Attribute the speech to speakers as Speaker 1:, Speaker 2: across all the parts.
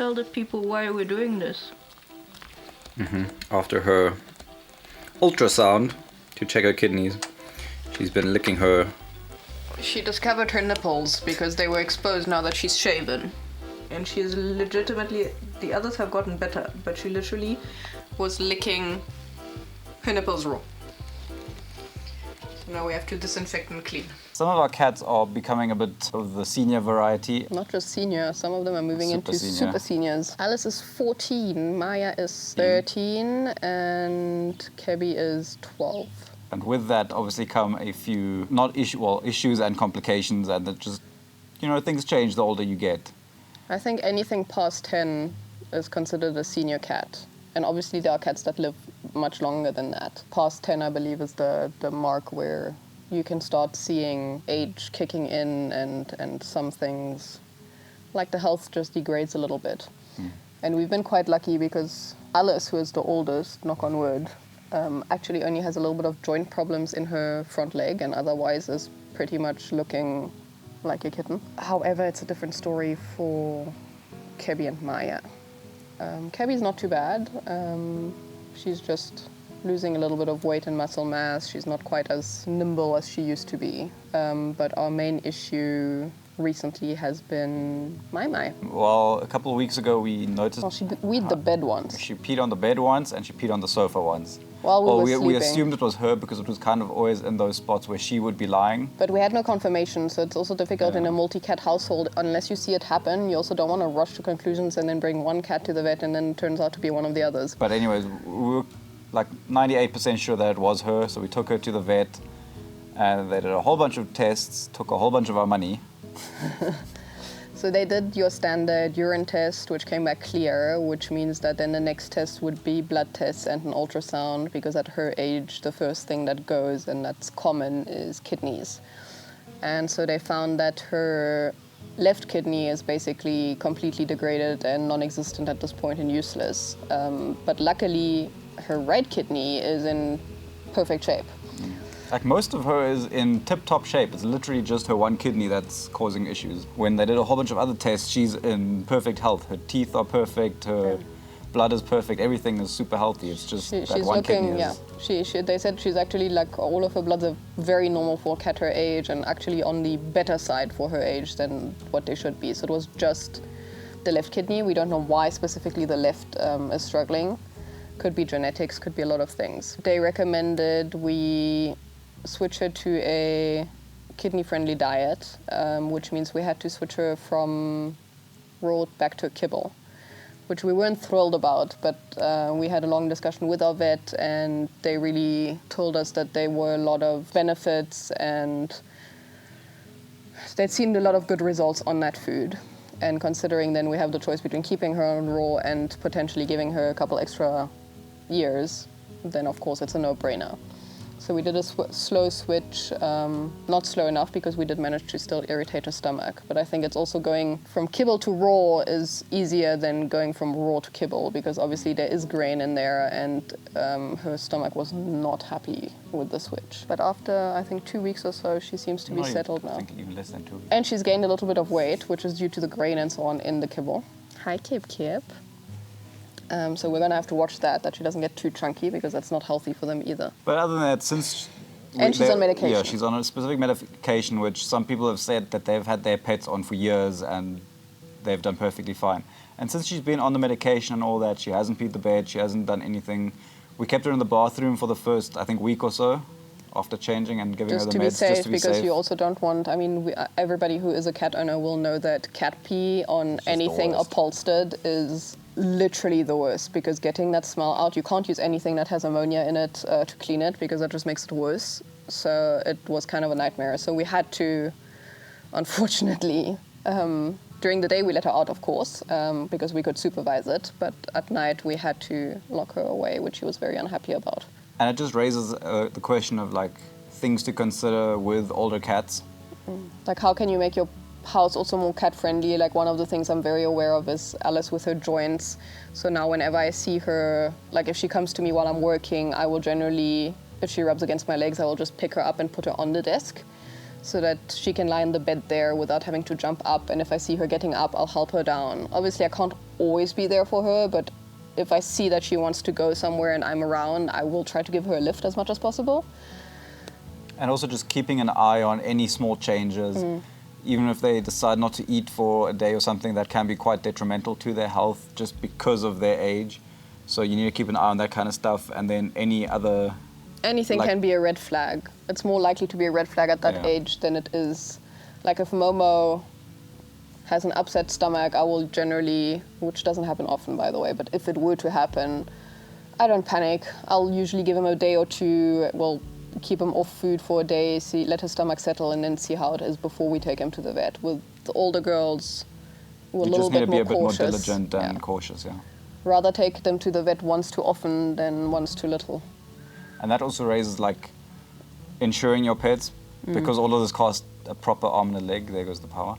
Speaker 1: tell the people why we're doing this.
Speaker 2: After her ultrasound to check her kidneys, she's been licking her.
Speaker 1: She discovered her nipples because they were exposed now that she's shaven. And she is legitimately, the others have gotten better, but she literally was licking her nipples raw. So now we have to disinfect and clean.
Speaker 3: Some of our cats are becoming a bit of the senior variety.
Speaker 1: Not just senior, some of them are moving into super seniors. Alice is 14, Maya is 13, and Kebby is 12.
Speaker 3: And with that obviously come a few, issues and complications, and that just, things change the older you get.
Speaker 1: I think anything past 10 is considered a senior cat. And obviously there are cats that live much longer than that. Past 10, I believe, is the mark where you can start seeing age kicking in and some things, like the health just degrades a little bit. And we've been quite lucky because Alice, who is the oldest, knock on wood, actually only has a little bit of joint problems in her front leg and otherwise is pretty much looking like a kitten. However, it's a different story for Kebby and Maya. Kebby's not too bad. She's just losing a little bit of weight and muscle mass. She's not quite as nimble as she used to be. But our main issue recently has been Mai.
Speaker 3: Well, a couple of weeks ago we noticed...
Speaker 1: Well, she weed the bed once.
Speaker 3: She peed on the bed once and she peed on the sofa once.
Speaker 1: While we
Speaker 3: assumed it was her because it was kind of always in those spots where she would be lying.
Speaker 1: But we had no confirmation, so it's also difficult in a multi-cat household. Unless you see it happen, you also don't want to rush to conclusions and then bring one cat to the vet and then it turns out to be one of the others.
Speaker 3: But anyways, we were like 98% sure that it was her, so we took her to the vet and they did a whole bunch of tests, took a whole bunch of our money.
Speaker 1: So they did your standard urine test, which came back clear, which means that then the next test would be blood tests and an ultrasound, because at her age, the first thing that goes, and that's common, is kidneys. And so they found that her left kidney is basically completely degraded and non-existent at this point and useless. But luckily, her right kidney is in perfect shape.
Speaker 3: Like most of her is in tip-top shape. It's literally just her one kidney that's causing issues. When they did a whole bunch of other tests, she's in perfect health. Her teeth are perfect, her blood is perfect, everything is super healthy. It's just that
Speaker 1: she's
Speaker 3: one
Speaker 1: looking,
Speaker 3: kidney is...
Speaker 1: they said she's actually like, all of her bloods are very normal for a cat her age and actually on the better side for her age than what they should be. So it was just the left kidney. We don't know why specifically the left is struggling. Could be genetics, could be a lot of things. They recommended we switch her to a kidney-friendly diet, which means we had to switch her from raw back to kibble, which we weren't thrilled about, but we had a long discussion with our vet and they really told us that there were a lot of benefits and they'd seen a lot of good results on that food. And considering then we have the choice between keeping her on raw and potentially giving her a couple extra years, then of course it's a no-brainer. So we did a slow switch, not slow enough because we did manage to still irritate her stomach. But I think it's also going from kibble to raw is easier than going from raw to kibble because obviously there is grain in there and her stomach was not happy with the switch. But after, I think, 2 weeks or so, she seems to be settled now.
Speaker 3: I think even less than 2 weeks.
Speaker 1: And she's gained a little bit of weight, which is due to the grain and so on in the kibble. Hi, Kip. So we're going to have to watch that she doesn't get too chunky because that's not healthy for them either.
Speaker 3: But other than that, since...
Speaker 1: And she's on medication.
Speaker 3: Yeah, she's on a specific medication which some people have said that they've had their pets on for years and they've done perfectly fine. And since she's been on the medication and all that, she hasn't peed the bed, she hasn't done anything. We kept her in the bathroom for the first, I think, week or so after changing and giving her the meds just to be safe.
Speaker 1: Because you also don't want, I mean, everybody who is a cat owner will know that cat pee on anything upholstered is literally the worst because getting that smell out, you can't use anything that has ammonia in it to clean it because that just makes it worse. So it was kind of a nightmare. So we had to, unfortunately, during the day we let her out, of course, because we could supervise it. But at night we had to lock her away, which she was very unhappy about.
Speaker 3: And it just raises the question of like things to consider with older cats.
Speaker 1: Like how can you make your house also more cat friendly? Like one of the things I'm very aware of is Alice with her joints. So now whenever I see her, like if she comes to me while I'm working, I will generally, if she rubs against my legs, I will just pick her up and put her on the desk so that she can lie in the bed there without having to jump up. And if I see her getting up, I'll help her down. Obviously, I can't always be there for her, but if I see that she wants to go somewhere and I'm around, I will try to give her a lift as much as possible.
Speaker 3: And also just keeping an eye on any small changes. Even if they decide not to eat for a day or something, that can be quite detrimental to their health just because of their age. So you need to keep an eye on that kind of stuff. And then any other...
Speaker 1: Anything
Speaker 3: like-
Speaker 1: can be a red flag. It's more likely to be a red flag at that
Speaker 3: Yeah.
Speaker 1: age than it is. Like if Momo has an upset stomach, I will generally, which doesn't happen often by the way, but if it were to happen, I don't panic. I'll usually give him a day or two, well, keep him off food for a day, let his stomach settle, and then see how it is before we take him to the vet. With the older girls, we're a
Speaker 3: You
Speaker 1: little
Speaker 3: just need
Speaker 1: bit
Speaker 3: to be
Speaker 1: more
Speaker 3: a bit
Speaker 1: cautious.
Speaker 3: more diligent and
Speaker 1: Yeah.
Speaker 3: cautious, yeah.
Speaker 1: Rather take them to the vet once too often than once too little.
Speaker 3: And that also raises like insuring your pets, because all of this costs a proper arm and a leg. There goes the power.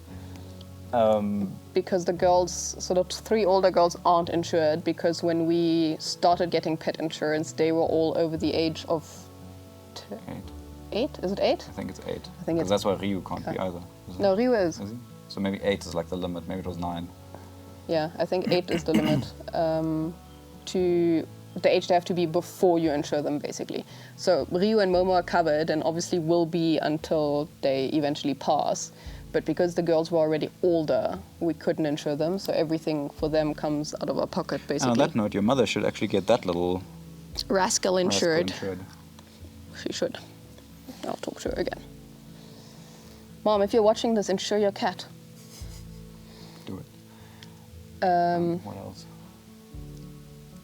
Speaker 1: Because the girls, so the 3 older girls aren't insured, because when we started getting pet insurance, they were all over the age of
Speaker 3: 8.
Speaker 1: 8? Is it 8?
Speaker 3: I think it's 8.
Speaker 1: I think
Speaker 3: Because
Speaker 1: it's-
Speaker 3: that's why Ryu can't be either. Is
Speaker 1: No, Rio is.
Speaker 3: he? So maybe 8 is like the limit. Maybe it was 9.
Speaker 1: Yeah, I think 8 is the limit. To the age they have to be before you insure them, basically. So Rio and Momo are covered, and obviously will be until they eventually pass. But because the girls were already older, we couldn't insure them, so everything for them comes out of our pocket,
Speaker 3: And
Speaker 1: basically.
Speaker 3: on that note, your mother should actually get that little
Speaker 1: Rascal insured.
Speaker 3: rascal insured.
Speaker 1: She should. I'll talk to her again. Mom, if you're watching this, insure your cat.
Speaker 3: Do it. What else?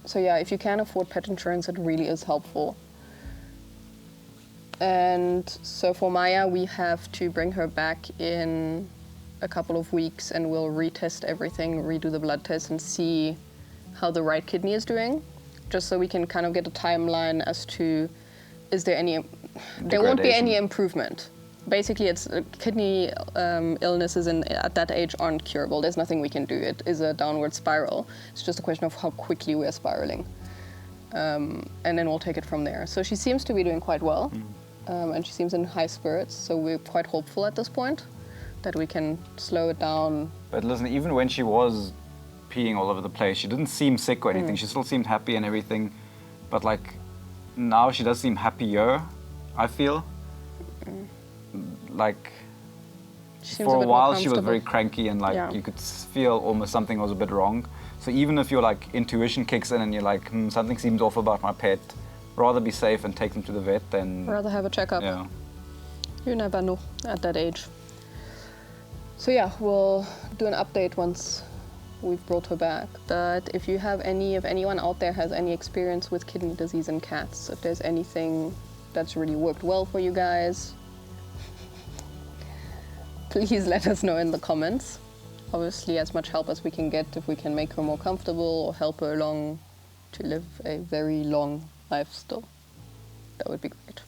Speaker 1: So yeah, if you can afford pet insurance, it really is helpful. And so for Maya, we have to bring her back in a couple of weeks, and we'll retest everything, redo the blood test, and see how the right kidney is doing, just so we can kind of get a timeline as to, is there any, there won't be any
Speaker 3: Degradation.
Speaker 1: improvement. Basically, it's kidney illnesses at that age aren't curable. There's nothing we can do. It is a downward spiral. It's just a question of how quickly we're spiraling. And then we'll take it from there. So she seems to be doing quite well. And she seems in high spirits. So we're quite hopeful at this point that we can slow it down.
Speaker 3: But listen, even when she was peeing all over the place, she didn't seem sick or anything. She still seemed happy and everything. But like, now she does seem happier, I feel. Like,
Speaker 1: She seems
Speaker 3: for a
Speaker 1: bit more
Speaker 3: while she was very
Speaker 1: comfortable.
Speaker 3: cranky and like
Speaker 1: Yeah.
Speaker 3: you could feel almost something was a bit wrong. So even if your like intuition kicks in and you're like, something seems off about my pet, rather be safe and take them to the vet than
Speaker 1: Rather have a checkup.
Speaker 3: yeah.
Speaker 1: You never know at that age. So yeah, we'll do an update once we've brought her back. But if anyone out there has any experience with kidney disease in cats, if there's anything that's really worked well for you guys, please let us know in the comments. Obviously, as much help as we can get, if we can make her more comfortable or help her along to live a very long life still, that would be great.